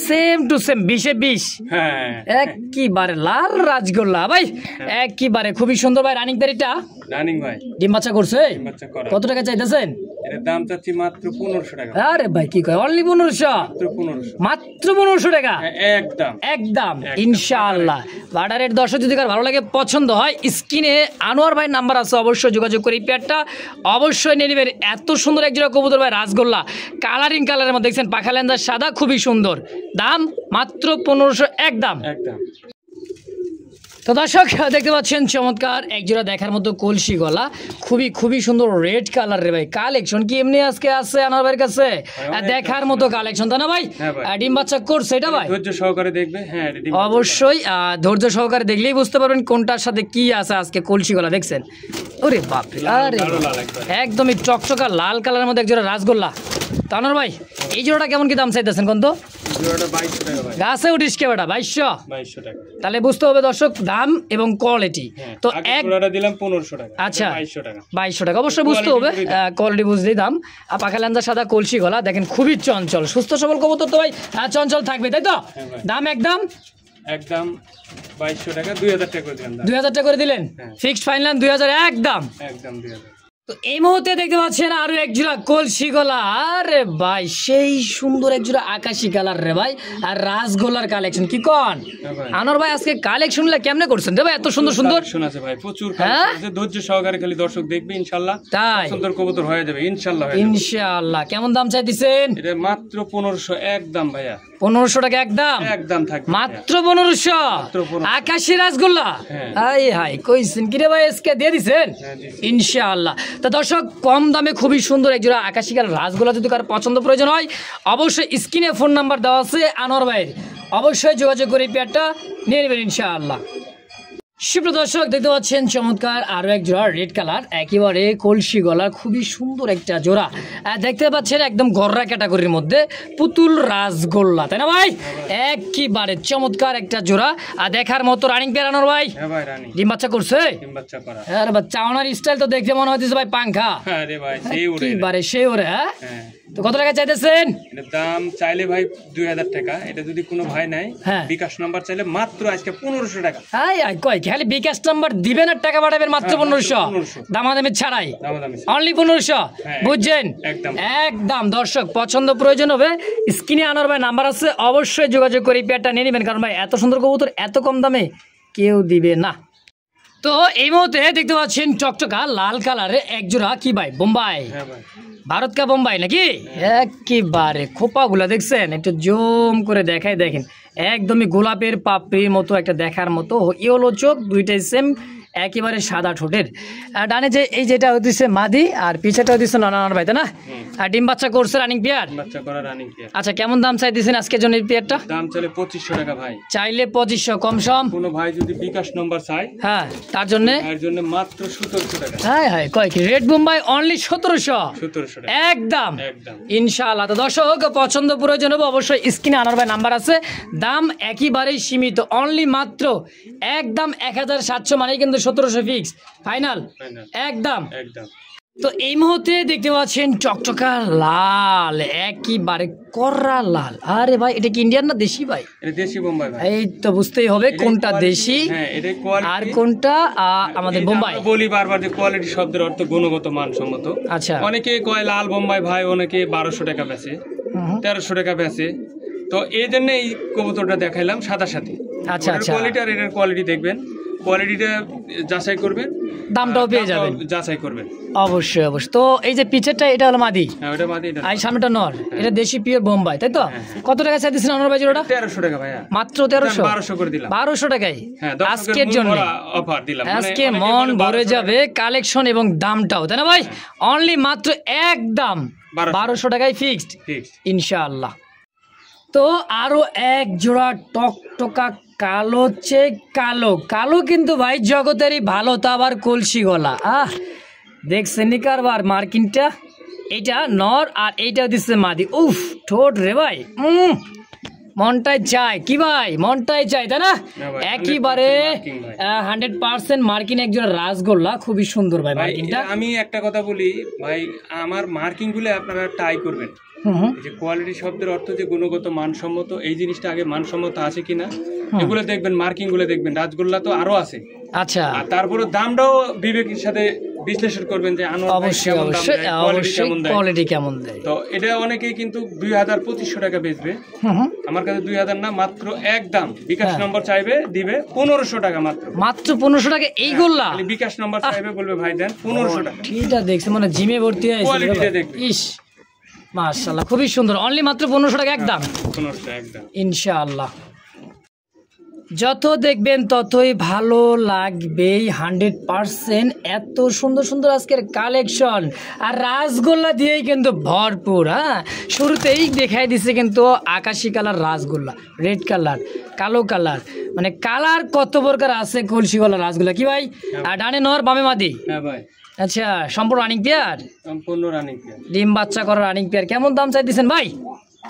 সেম টু সেম 20 এ 20 হ্যাঁ একেবারে লাল রাজগোল্লা ভাই একেবারে খুবই সুন্দর ভাই রানিং দাড়িটা রানিং ভাই ডিম বাচ্চা করছে কত টাকা চাইতেছেন এর দাম চাচ্ছি মাত্র 1500 টাকা আরে ভাই কি কয় অনলি 1500 মাত্র 1500 টাকা একদম একদম ইনশাআল্লাহ বাডারের দর্শক যদি কার ভালো লাগে পছন্দ হয় স্ক্রিনে আনোয়ার ভাই নাম্বার আছে অবশ্যই যোগাযোগ করে পেয়ারটা অবশ্যই নিয়ে নেবেন এত সুন্দর একজোড়া কবুতর ভাই রাজগোল্লা কালারিং কালারের মধ্যে দেখছেন পাখা লেন্দা সাদা খুবই সুন্দর দাম মাত্র 1500 একদম তো দর্শক দেখতে পাচ্ছেন চমৎকার একজোড়া দেখার মতো কলসি গলা খুবই সুন্দর রেড কালার রে ভাই কালেকশন কি এমনি আজকে আছে আনোয়ার ভাইয়ের কাছে দেখার মতো কালেকশন তাই না ভাই ডিম বাচ্চা করছে এটা ভাই ধৈর্য সহকারে দেখবে হ্যাঁ অবশ্যই ধৈর্য সহকারে দেখলেই বুঝতে পারবেন কোনটার সাথে কি আছে আজকে কলসি গলা দেখছেন ওরে বাপ আরে একদমই চকচকা লাল কালারের মধ্যে একজোড়া রাসগোল্লা তানোর ভাই এই জোড়াটা কেমন কি দাম চাইতেছেন কোন তো গাছে উঠিস কে বেটা 2200 টাকা তাহলে বুঝতে হবে দর্শক দাম এবং কোয়ালিটি তো এক দিলাম 1500 টাকা আচ্ছা 2200 টাকা অবশ্যই বুঝতে হবে কোয়ালিটি বুঝলেই দাম আর পাখা লেন্দা সাদা কলসি গলা দেখেন খুবই চঞ্চল সুস্থ সবল কবুতর তো ভাই চঞ্চল থাকবে তাই তো দাম একদম 2200 টাকা 2000 টাকা করে দিলেন 2000 টাকা করে দিলেন ফিক্সড ফাইনাল 2000 একদম 2000 তো এই মুহূর্তে দেখতে পাচ্ছেন আরো এক জোড়া কলসি গলা আরে ভাই সেই সুন্দর এক জোড়া আকাশি কালার রে ভাই আর রাসগোল্লার কালেকশন কি কোন আনোয়ার ভাই আজকে কালেকশনগুলো কেমনে করছেন রে ভাই এত সুন্দর সুন্দর শোনাছে ভাই প্রচুর কালেকশন আছে ধৈর্য সহকারে খালি দর্শক দেখবে ইনশাআল্লাহ তাই সুন্দর কবুতর হয়ে যাবে ইনশাআল্লাহ ইনশাআল্লাহ কেমন দাম চাইতেছেন এটা মাত্র 1500 একদম ভাইয়া 1500 টাকা একদম থাকবে মাত্র 1500 আকাশি রাসগোল্লা হাই হাই কইছেন কি রে ভাই আজকে দিয়ে দিবেন ইনশাআল্লাহ তো দর্শক কম দামে খুবই সুন্দর একজোড়া আকাশি কালার রাসগোল্লা যদি কার পছন্দ প্রয়োজন হয় অবশ্যই স্ক্রিনে ফোন নাম্বার দেওয়া আছে আনোয়ার ভাইয়ের অবশ্যই যোগাযোগ করে পেয়ারটা নিয়ে নেবেন ইনশাআল্লাহ সুপ্রিয় দর্শক দেখতে পাচ্ছেন চমৎকার আরো এক জোড়া রেড কালার একেবারে কলসি গলা খুবই সুন্দর একটা জোড়া দেখতে পাচ্ছেন একদম গররা ক্যাটাগরির মধ্যে পুতুল রাসগোল্লা তাই না ভাই একেবারে চমৎকার একটা জোড়া আর দেখার মতো রানিং পেরানোর ভাই ডিম বাচ্চা করছে আরে বাচ্চা চাওনার স্টাইল তো দেখতে মনে হচ্ছে ভাই পাংখা একেবারে সেই ওরে তো কত টাকা চাইতেছেন এর দাম চাইলে ভাই 2000 টাকা এটা যদি কোনো ভাই নাই বিকাশ নাম্বার চাইলে মাত্র আজকে 1500 টাকা হাই আই কই খালি বিকাশ নাম্বার দিবেন আর টাকা পাঠাবেন মাত্র 1500 দামাদামি ছাড়াই অনলি 1500 বুঝছেন একদম দর্শক পছন্দ প্রয়োজন হবে স্ক্রিনে আনোয়ার ভাই নাম্বার আছে অবশ্যই যোগাযোগ করে পেয়ারটা নিয়ে নেবেন কারণ ভাই এত সুন্দর কবুতর এত কম দামে কেউ দিবে না তো এই মুহূর্তে দেখতে পাচ্ছেন চকচকা লাল কালারের এক জোড়া কি ভাই বোম্বাই হ্যাঁ ভাই ভারত কা বোম্বাই নাকি একেবারে খোপাগুলা দেখছেন একটু জুম করে দেখাই দেখেন একদমই গোলাপের পাপড়ির মতো একটা দেখার মতো ইয়েলো চোখ দুইটাই সেম একেবারে সাদা ঠোঁটের ডানে যে এই যেটা হচ্ছে মাদি আর পিছেটা হচ্ছে নানার ভাই তাই না আর ডিম বাচ্চা করছে রানিং পেয়ার বাচ্চা করা রানিং পেয়ার। আচ্ছা কেমন দাম চাই দিয়েছেন আজকের জন্য এই পেয়ারটা দাম চলে 2500 টাকা ভাই। চাইলে 2500 কম সম কোনো ভাই যদি বিকাশ নম্বর চাই হ্যাঁ তার জন্য এর জন্য মাত্র 1700 টাকা। হ্যাঁ হ্যাঁ কয় কি রেড বোম্বাই অনলি 1700 1700 টাকা একদম একদম ইনশাআল্লাহ। তো দর্শক পছন্দ প্রয়োজন হবে অবশ্যই স্ক্রিনে আনার ভাই নাম্বার আছে দাম একেবারেই সীমিত অনলি মাত্র একদম 1700 মানে কিন্তু 1700 ফিক্স ফাইনাল একদম একদম। তো এই মুহূর্তে দেখতে পাচ্ছেন চকচকা লাল একেবারে কররা লাল আরে ভাই এটা কি ইন্ডিয়ান না দেশি ভাই এটা দেশি বোম্বাই ভাই। এই তো বুঝতেই হবে কোনটা দেশি হ্যাঁ এটা কোয়ালিটি আর কোনটা আমাদের বোম্বাই। বলি বারবার যে কোয়ালিটি শব্দের অর্থ গুণগত মানসম্মত। আচ্ছা অনেকে কয় লাল বোম্বাই ভাই অনেকে 1200 টাকা বেচে 1300 টাকা বেচে তো এই জন্য এই কবুতরটা দেখাইলাম সাদা সাথে। আচ্ছা আচ্ছা কোয়ালিটি আর এটার কোয়ালিটি দেখবেন কোয়ালিটিটা যাচাই করবেন দামটাও পেয়ে যাবেন যাচাই করবেন অবশ্যই অবশ্যই। তো এই যে পিছেরটা এটা হলো মাদি হ্যাঁ ওটা মাদি এটা আর সামনেটা নর এটা দেশি পিওর বোম্বাই তাই তো কত টাকা চাই দিচ্ছেন আনোয়ার ভাই ওটা 1300 টাকা ভাইয়া মাত্র 1300 1200 করে দিলাম 1200 টাকায় হ্যাঁ আজকের জন্য অফার দিলাম আজকে মন ভরে যাবে কালেকশন এবং দামটাও তাই না ভাই অনলি মাত্র একদম 1200 টাকায় ফিক্সড ইনশাআল্লাহ। তো আরো এক জোড়া টকটকা কালো চেক কালো কালো কিন্তু ভাই জগতেরই ভালো তা আবার কলসি গলা দেখছেন নি কারবার মার্কিনটা এইটা নর আর এইটা দিচ্ছে মাদি উফ ঠোঁট রে ভাই মনটাই চাই কি ভাই মনটাই চাই তাই না একেবারে 100% মার্কিন একজন রাসগোল্লা খুবই সুন্দর ভাই মার্কিনটা। আমি একটা কথা বলি ভাই আমার মার্কিং গুলো আপনারা ট্রাই করবেন যে কোয়ালিটি শব্দের অর্থ যে গুণগত মানসম্মত এই জিনিসটা আগে মানসম্মত আছে কিনা এগুলো দেখবেন মার্কিং গুলো দেখবেন রাসগোল্লা তো আরো আছে আচ্ছা আর তারপরে দামটাও বিবেকের সাথে বিশ্লেষণ করবেন যে অবশ্যই অবশ্যই অবশ্যই কোয়ালিটি কেমন দেয়। তো এটা অনেকেই কিন্তু 2500 টাকা বেচবে আমার কাছে 2000 না মাত্র একদম বিকাশ নম্বর চাইবে দিবে 1500 টাকা মাত্র 1500 টাকা এই গোল্লা বিকাশ নম্বর চাইবে বলবে ভাই দেন 1500 টাকা ঠিকটা দেখছে মানে জিমে ভর্তি হয়েছে কোয়ালিটিটা দেখবে ইস মাশাআল্লাহ খুবই সুন্দর অনলি মাত্র 1500 টাকা একদম 1500 একদম ইনশাআল্লাহ। যত দেখবেন ততই ভালো লাগবেই 100% এত সুন্দর সুন্দর আজকের কালেকশন আর রাসগোল্লা দিয়েই কিন্তু ভরপুর। হ্যাঁ শুরুতেই দেখাই দিছে কিন্তু আকাশি কালার রাসগোল্লা রেড কালার কালো কালার মানে কালার কত প্রকার আছে কলসি গলা রাসগোল্লা কি ভাই আর ডানে নর বামে মাদি হ্যাঁ ভাই আচ্ছা সম্পূর্ণ রানিং পেয়ার সম্পূর্ণ রানিং পেয়ার ডিম বাচ্চা করা রানিং পেয়ার কেমন দাম চাই দিচ্ছেন ভাই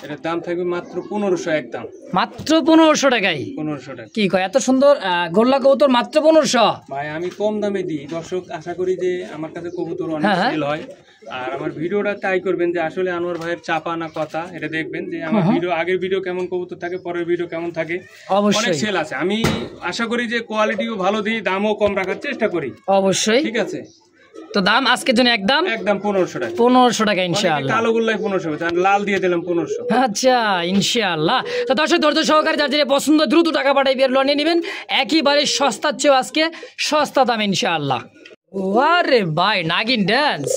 এটার দাম থাকবে মাত্র 1500 একদম মাত্র 1500 টাকায় 1500 টাকা কি কয় এত সুন্দর গোল্লা কবুতর মাত্র 1500 ভাই আমি কম দামে দিই দর্শক আশা করি যে আমার কাছে কবুতর অনেক সেল হয় আর আমার ভিডিওটা ট্রাই করবেন যে আসলে আনোয়ার ভাইয়ের চাপা না কথা এটা দেখবেন যে আমার ভিডিও আগের ভিডিও কেমন কবুতর থাকে পরের ভিডিও কেমন থাকে অনেক সেল আছে আমি আশা করি যে কোয়ালিটিও ভালো দিই দামও কম রাখার চেষ্টা করি অবশ্যই ঠিক আছে। তো দাম আজকের জন্য একদম 1500 টাকা 1500 টাকা ইনশাআল্লাহ কালো গোল্লাই 1500 লাল দিয়ে দিলাম 1500 আচ্ছা ইনশাআল্লাহ। তো দর্শক ধৈর্য সহকারে যার যেটা পছন্দ দ্রুত টাকা পাঠাই বিয়ার লনে নেবেন একেবারে সস্তার চেয়ে আজকে সস্তা দাম ইনশাআল্লাহ। আরে ভাই নাগিন ডান্স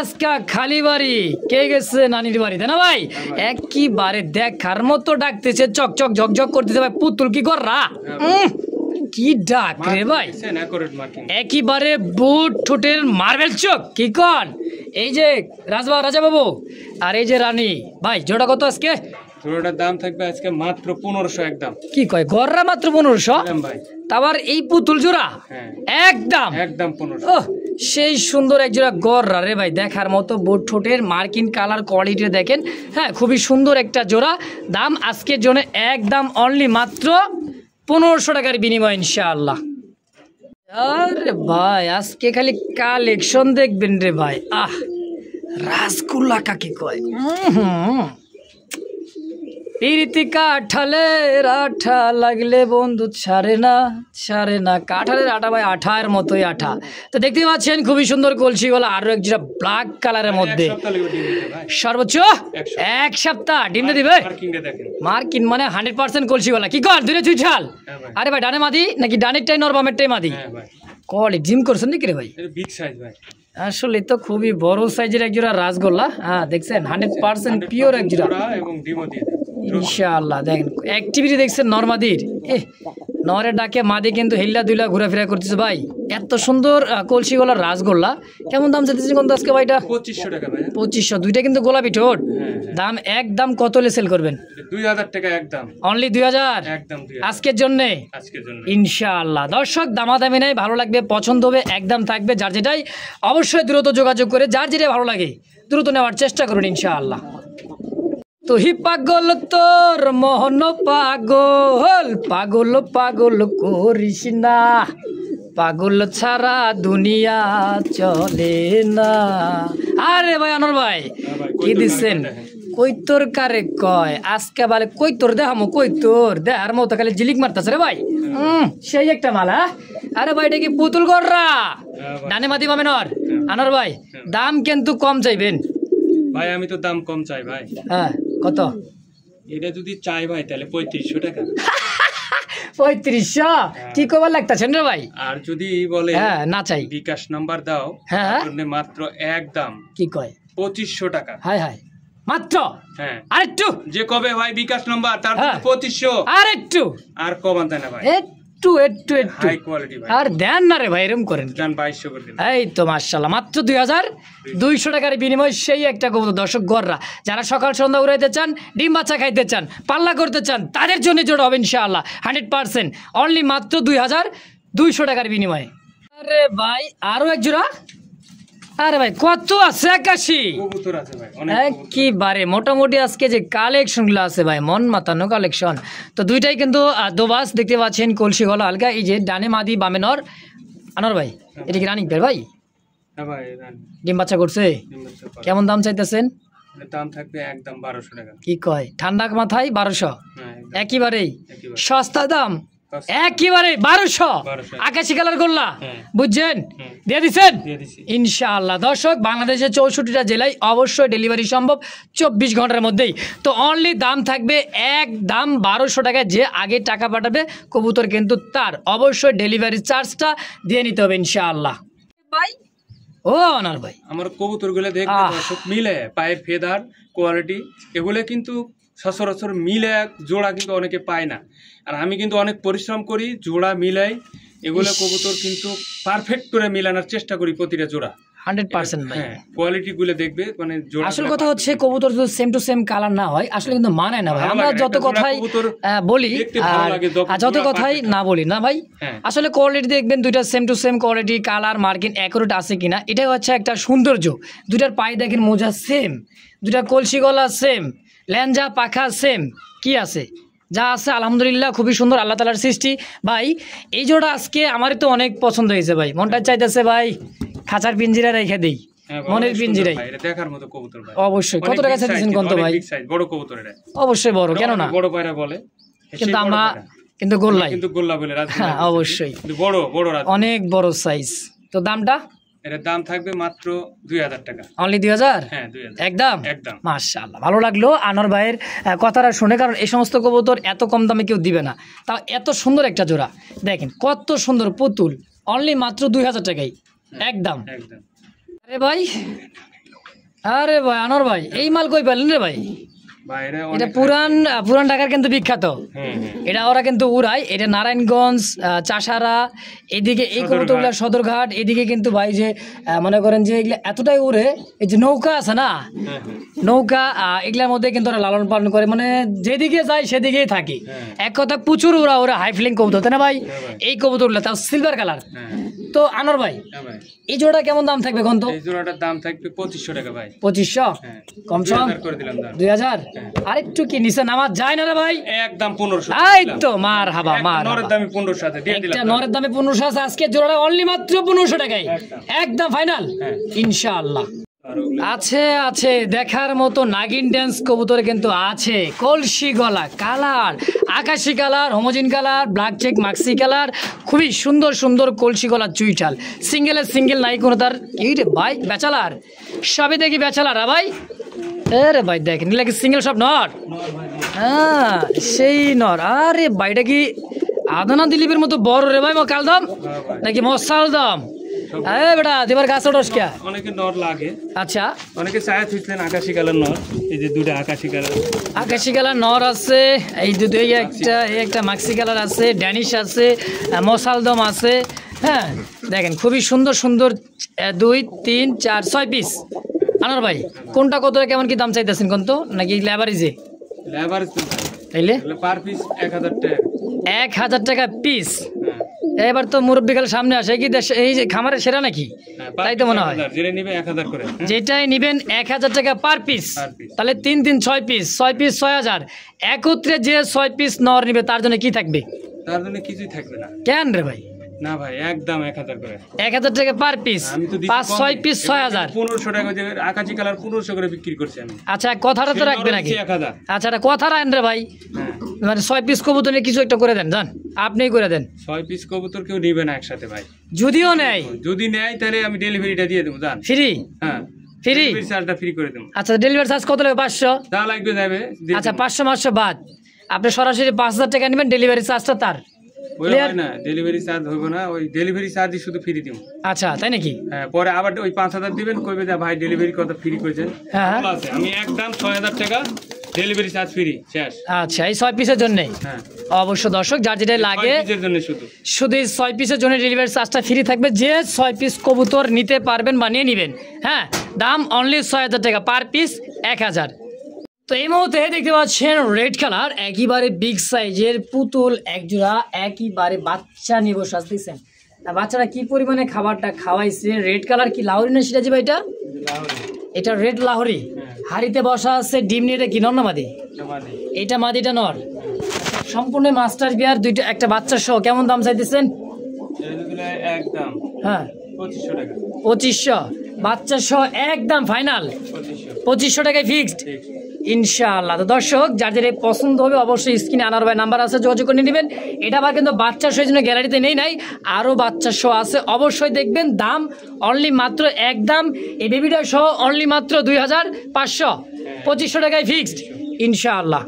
আজকা খালি বাড়ি কে গেছে নানির বাড়িতে না ভাই একেবারে দেখার মতো ডাকতেছে চকচক ঝকঝক করতেছে ভাই পুতুল কি কররা কি ডাক রে ভাই একেবারে বুট ঠোঁটের মার্বেল চোখ কি কন এই যে রাজা বাবু আর এই যে রানী ভাই জোড়া কত আজকে জোড়াটার দাম থাকবে আজকে মাত্র 1500 একদম কি কয় গররা মাত্র 1500 ভাই তারপর এই পুতুল জোড়া একদম 1500 ও সেই সুন্দর এক জোড়া গররা রে ভাই দেখার মতো বুট ঠোঁটের মার্কিন কালার কোয়ালিটি দেখেন হ্যাঁ খুবই সুন্দর একটা জোড়া দাম আজকের জন্য একদম অনলি মাত্র 1500 টাকার বিনিময় ইনশাআল্লাহ। আরে ভাই আজকে খালি কালেকশন দেখবেন রে ভাই রাসগোল্লা কাকে কয় পিরিতি কাঁঠালের আঠা লাগলে বন্ধু ছাড়ে না কাঁঠালের আঠা ভাই আঠার মতোই আঠা। তো দেখতে পাচ্ছেন খুবই সুন্দর কলসি গলা, আরো এক জোড়া ব্ল্যাক কালারের মধ্যে সর্বোচ্চ 1 সপ্তাহ ডিম দিবে। মার্কিন মানে 100% কলসি গলা। কি কর দূরে তুই ছাল। আরে ভাই ডানে মাদি নাকি ডানেরটাই নর বামেরটাই মাদি? কল জিম করছেন নাকি রে ভাই? বিগ সাইজ ভাই, আসলে তো খুবই বড় সাইজের এক জোড়া রাসগোল্লা। হ্যাঁ দেখছেন 100% পিওর এক জোড়া এবং ডিমও দিয়ে দেব ইনশাআল্লাহ। দেখেন অ্যাক্টিভিটি দেখছেন নরমাদির, নরের ডাকে মাদি কিন্তু হিল্লা দুইলা ঘোরাফেরা করতেছে ভাই। এত সুন্দর কলসি গলার রাসগোল্লা কেমন দাম চাইতেছে কোন আজকে ভাইটা? 2500 টাকা ভাই। 2500। দুইটা কিন্তু গোলাপি ঠোঁট। দাম একদম কত হলে সেল করবেন? 2000 টাকা একদম। অনলি 2000 একদম 2000 আজকের জন্য ইনশাআল্লাহ। দর্শক দামাদামি নাই, ভালো লাগবে পছন্দ হবে একদম থাকবে। যার যেটাই অবশ্যই দ্রুত যোগাযোগ করে যার যেটাই ভালো লাগে দ্রুত নেওয়ার চেষ্টা করুন ইনশাআল্লাহ। তুই পাগল তোর মোহন পাগল পাগল পাগল করিস না, পাগল ছাড়া দুনিয়া চলে না। আরে ভাই আনোয়ার ভাই কি দিচ্ছেন? কই তোর কারে কয় আজকে বলে কই তোর দেখামো, কই তোর দেহার মতো খালি জিলিক মারতেছে রে ভাই। সেই একটা মালা। আরে ভাই এটা কি পুতুল গররা? ডানে মাদি পাবেন আনোয়ার ভাই। দাম কিন্তু কম চাইবেন ভাই। আমি তো দাম কম চাই ভাই। হ্যাঁ কত? এটা যদি চাই ভাই তাহলে 3500 টাকা। 3500 কি কবার লাগতেছেন রে ভাই? আর যদি বলে হ্যাঁ না চাই বিকাশ নাম্বার দাও, হ্যাঁ মাত্র একদম কি কয় 2500 টাকা। হায় হায় মাত্র? হ্যাঁ আরেকটু যে কবে ভাই বিকাশ নাম্বার তার 2500 আরেকটু আর কমান দেয় না ভাই। একটু একটু একটু হাই কোয়ালিটি ভাই। আর দেন না রে ভাই, এরকম করেন জান 2200 করে দিন। এই তো মাশাআল্লাহ মাত্র 2200 টাকার বিনিময়ে সেই একটা কবুতর। দর্শক গররা যারা সকাল সন্ধ্যা উড়াইতে চান, ডিম বাচ্চা খাইতে চান, পাল্লা করতে চান তাদের জন্য জোড়া হবে ইনশাআল্লাহ 100%। অনলি মাত্র 2200 টাকার বিনিময়ে। আরে ভাই আরো এক জোড়া। আরে ভাই কত আছে? 81 কবুতর আছে ভাই অনেক। একেবারে মোটামুটি আজকে যে কালেকশনগুলো আছে ভাই মন মাতানো কালেকশন। তো দুইটাই কিন্তু দোবাস দেখতে পাচ্ছেন, কলসি গলা হালকা। এই যে ডানে মাদি বামে নর। আনোয়ার ভাই এটা কি রানিং পেয়ার ভাই? হ্যাঁ ভাই ডিম বাচ্চা করছে। কেমন দাম চাইতেছেন? দাম থাকবে একদম 1200 টাকা। কি কয় ঠান্ডা মাথায় 1200? একেবারেই সস্তা দাম, একেবারে 1200। আকাশি কালার গোল্লা বুঝছেন, দিয়ে দিচ্ছেন ইনশাআল্লাহ। দর্শক বাংলাদেশের 64টা জেলায় অবশ্যই ডেলিভারি সম্ভব 24 ঘন্টার মধ্যেই। তো অনলি দাম থাকবে একদম 1200 টাকা। যে আগে টাকা পাঠাবে কবুতর কিন্তু তার অবশ্যই ডেলিভারি চার্জটা দিয়ে নিতে হবে ইনশাআল্লাহ ভাই। ও আনার ভাই আমার কবুতরগুলো দেখতে দর্শক মিলে পায়ের ফেদার কোয়ালিটি এগুলো কিন্তু সচরাচর মিলে জোড়া কিন্তু অনেকে পায় না। আর আমি কিন্তু অনেক পরিশ্রম করি, জোড়া মিলাই এগুলো কবুতর কিন্তু পারফেক্ট করে মিলানোর চেষ্টা করি প্রতিটা জোড়া 100% ভাই। হ্যাঁ কোয়ালিটি গুলো দেখবে মানে জোড়া। আসল কথা হচ্ছে কবুতর যদি সেম টু সেম কালার না হয় আসলে কিন্তু মানায় না ভাই। আমরা যত কথাই বলি আর যত কথাই না বলি না ভাই, আসলে কোয়ালিটি দেখবেন দুইটা same to same quality, colour marking accurate আছে কিনা এটাই হচ্ছে একটা সৌন্দর্য। দুইটার পায়ে দেখেন মোজা সেম, দুইটা কলসি গলা সেম, ল্যাঞ্জা পাখা সেম, কি আছে যা আছে আলহামদুলিল্লাহ খুবই সুন্দর আল্লাহ তাআলার সৃষ্টি ভাই। এই জোড়া আজকে আমারই তো অনেক পছন্দ হয়েছে ভাই। মনটা চাইতেছে ভাই খাঁচার পিঞ্জিরা রেখে দেই, মনের পিঞ্জিরাই দেখার মতো কবুতর ভাই। অবশ্যই কত টাকা চাইতেছেন কোন তো ভাই? বড় কবুতর এটা অবশ্যই বড়, কেন না বড় পায়রা বলে কিন্তু আমরা কিন্তু গোল্লাই কিন্তু গোল্লা বলে রাত। হ্যাঁ অবশ্যই বড় বড় রাত অনেক বড় সাইজ। তো দামটা? এর দাম থাকবে মাত্র 2000 টাকা। অনলি 2000? হ্যাঁ 2000 একদম একদম। মাশাআল্লাহ ভালো লাগলো আনোয়ার ভাইয়ের কথাটা শুনে, কারণ এই সমস্ত কবুতর এত কম দামে কেউ দিবে না। তাও এত সুন্দর একটা জোড়া দেখেন কত সুন্দর পুতুল, অনলি মাত্র 2000 টাকাই একদম একদম। আরে ভাই আরে ভাই আনোয়ার ভাই এই মাল কই পেলেন রে ভাই? এটা পুরান ঢাকার কিন্তু বিখ্যাত। এটা ওরা কিন্তু উড়ায়, এটা নারায়ণগঞ্জ চাষারা এদিকে এই কবুতরগুলা সদরঘাট এদিকে কিন্তু ভাই যে মনে করেন যে এগুলা এতটাই উড়ে, এই যে নৌকা আছে না নৌকা এগুলার মধ্যে কিন্তু ওরা লালন পালন করে, মানে যেদিকে যায় সেদিকেই থাকে। এক কথা প্রচুর ওরা হাই ফ্লিং কবুতর তাই না ভাই? এই কবুতরগুলা তাও সিলভার কালার। তো আনোয়ার ভাই এই জোড়াটা কেমন দাম থাকবে কোন তো? এই জোড়াটার দাম থাকবে 2500 টাকা ভাই। 2500 কম সম করে দিলাম দাম 2000। আরেকটু কি নিচে নামা যায় না রে ভাই? একদম 1500। এই তো মারহাবা নরের দামে 1500 আছে দিয়ে দিলাম। একটা নরের দামে 1500 আছে, আজকে জোড়াটা অনলি মাত্র 1500 টাকায় একদম ফাইনাল ইনশাআল্লাহ। আছে আছে দেখার মতো নাগিন ড্যান্স কবুতর কিন্তু আছে। কলসি গলা কালার, আকাশি কালার, হোমোজিন কালার, ব্ল্যাক চেক মাক্সি কালার, খুবই সুন্দর সুন্দর কলসি গলার চুইটাল। সিঙ্গেলের সিঙ্গেল নাই কোনো তার। এই রে ভাই ব্যাচালার, সবই দেখি ব্যাচালার। ভাই আরে ভাই দেখেন লাগে সিঙ্গেল সব নর। হ্যাঁ সেই নর। আরে ভাইটা কি আদানা দিলীপের মতো বড় রে ভাই, কালদম নাকি মশাল দম? হ্যাঁ বেটা দেবার গাছ ওঠস কে? অনেকে নর লাগে। আচ্ছা অনেকে চায় থুইছিলেন আকাশি কালার নর, এই যে দুটো আকাশি কালার। আকাশি কালার নর আছে, এই দুটো, এই একটা মাক্সি কালার আছে, ড্যানিশ আছে, মশালদম আছে। হ্যাঁ দেখেন খুবই সুন্দর সুন্দর 2 3 4 6 পিস। আনার ভাই কোনটা কত কেমন কি দাম চাইতেছেন কোন তো, নাকি লেবারিজে? লেবার তাইলে পার পিস 1000 টাকা। 1000 টাকা পিস। এবার তো মুরব্বী খাল সামনে আসে কি দেশ, এই যে খামারের সেরা নাকি? তাই তো মনে হয়। যেটা নিবে 1000 করে, যেটাই নিবেন 1000 টাকা পার পিস। তাহলে 3 3 6 পিস, 6 পিস 6000। একত্রে যে 6 পিস নর নিবে তার জন্য কি থাকবে? তার জন্য কিছুই থাকবে না। কেন রে ভাই? না ভাই একদম 1000 করে। 1000 টাকা পার পিস, 5 6 পিস 6000। 1500 টাকা যে আকাশি কালার 1500 করে বিক্রি করছি আমি। আচ্ছা কথাটা তো রাখবে নাকি? 1000। আচ্ছা এটা কথা রাখেন রে ভাই। মানে 6 পিস কবুতর নিয়ে কিছু একটা করে দেন, জান আপনিই করে দেন। 6 পিস কবুতর কেউ নিবে না একসাথে ভাই। যদিও নেয়, যদি নেয় তাহলে আমি ডেলিভারিটা দিয়ে দেবো, জান। ফ্রি? হ্যাঁ ফ্রি। ডেলিভারি চার্জটা ফ্রি করে দেবো। আচ্ছা ডেলিভারি চার্জ কত লাগবে? 500? যা লাগবে যাবে। আচ্ছা 500 500 বাদ, আপনি সরাসরি 5000 টাকা নেবেন, ডেলিভারি চার্জটা তার। ওই হয় না, ডেলিভারি চার্জ হবে না, ওই ডেলিভারি চার্জই শুধু ফ্রি দিব। আচ্ছা তাই নাকি? হ্যাঁ পরে আবার ওই 5000 দিবেন, কইবে যে ভাই ডেলিভারি কত ফ্রি করেছেন। হ্যাঁ আমি একদম 6000 টাকা ডেলিভারি চার্জ ফ্রি শেষ। আচ্ছা এই 6 পিসের জন্য? হ্যাঁ অবশ্য দর্শক যার যেটা লাগে পিসের জন্য শুধু এই 6 পিসের জন্য ডেলিভারি চার্জটা ফ্রি থাকবে। যে 6 পিস কবুতর নিতে পারবেন বা নিয়ে নেবেন, হ্যাঁ দাম অনলি 6000 টাকা পার পিস, 1000। তো এই মুহূর্তে দেখতে পাচ্ছেন রেড কালার একেবারে বিগ সাইজের পুতুল একজোড়া, একেবারে বাচ্চা নিব সাজতেছেন। বাচ্চারা কি পরিমাণে খাবারটা খাওয়াইছে। রেড কালার কি লাহোরি না সিরাজি ভাই? এটা রেড লাহোরি। হাড়িতে বসা আছে, ডিম নিয়ে। এটা কি নর না মাদি? এটা মাদিটা নর। সম্পূর্ণ মাস্টার বিয়ার, দুইটা একটা বাচ্চা সহ। কেমন দাম চাইতেছেন? একদম হ্যাঁ 2500 টাকা। 2500 বাচ্চা সহ একদম ফাইনাল 2500 টাকায় ফিক্সড ইনশাআল্লাহ। তো দর্শক যার যেটা পছন্দ হবে অবশ্যই স্ক্রিনে আনার ভাই নাম্বার আছে, যোগাযোগ করে নেবেন। এটা আবার কিন্তু বাচ্চা সহ জন্য গ্যালারিতে নেই নাই, আরও বাচ্চা সহ আছে, অবশ্যই দেখবেন। দাম অনলি মাত্র একদম এই বেবিটা সহ অনলি মাত্র 2500, 2500 টাকায় ফিক্সড ইনশাআল্লাহ।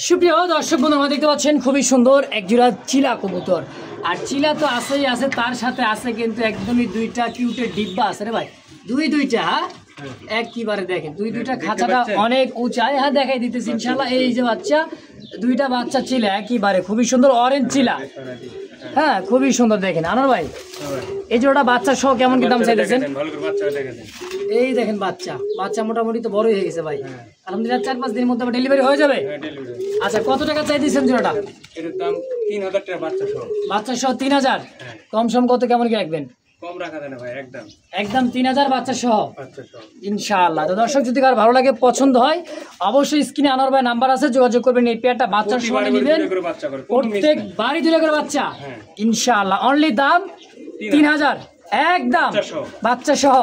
সুপ্রিয় দর্শক বন্ধুরা দেখতে পাচ্ছেন খুবই সুন্দর একজোড়া চিলা কবুতর। আর চিলা তো আছেই আছে, তার সাথে আছে কিন্তু একদমই 2টা কিউটের ডিব্বা আছে রে ভাই। দুইটা একবারে দেখেন, দুইটা খাঁচাটা অনেক উঁচায়। হ্যাঁ দেখাই দিতেছি ইনশাআল্লাহ। এই যে বাচ্চা, 2টা বাচ্চা চিলা একেবারে খুবই সুন্দর, অরেঞ্জ চিলা। হ্যাঁ খুবই সুন্দর। দেখেন আনোয়ার ভাই এই জোড়াটা বাচ্চা সহ কেমন কি দাম চাইতেছেন? এই দেখেন বাচ্চা মোটামুটি তো বড়ই হয়ে গেছে ভাই। আলহামদুলিল্লাহ 4-5 দিনের মধ্যে ডেলিভারি হয়ে যাবে। আচ্ছা কত টাকা চাইতেছেন জোড়াটা? এর দাম 3000 টাকা বাচ্চা সহ 3000। কম সম কত কেমন কি রাখবেন? কম রাখা যায় না ভাই, একদম 3000 বাচ্চা সহ ইনশাআল্লাহ। তো দর্শক যদি কার ভালো লাগে পছন্দ হয় অবশ্যই স্ক্রিনে আনার ভাই নাম্বার আছে, যোগাযোগ করবেন। এই পেয়ারটা বাচ্চার সহ নেবেন, প্রত্যেক বাড়ি 2 করে বাচ্চা ইনশাআল্লাহ। অনলি দাম 3000 একদম বাচ্চা সহ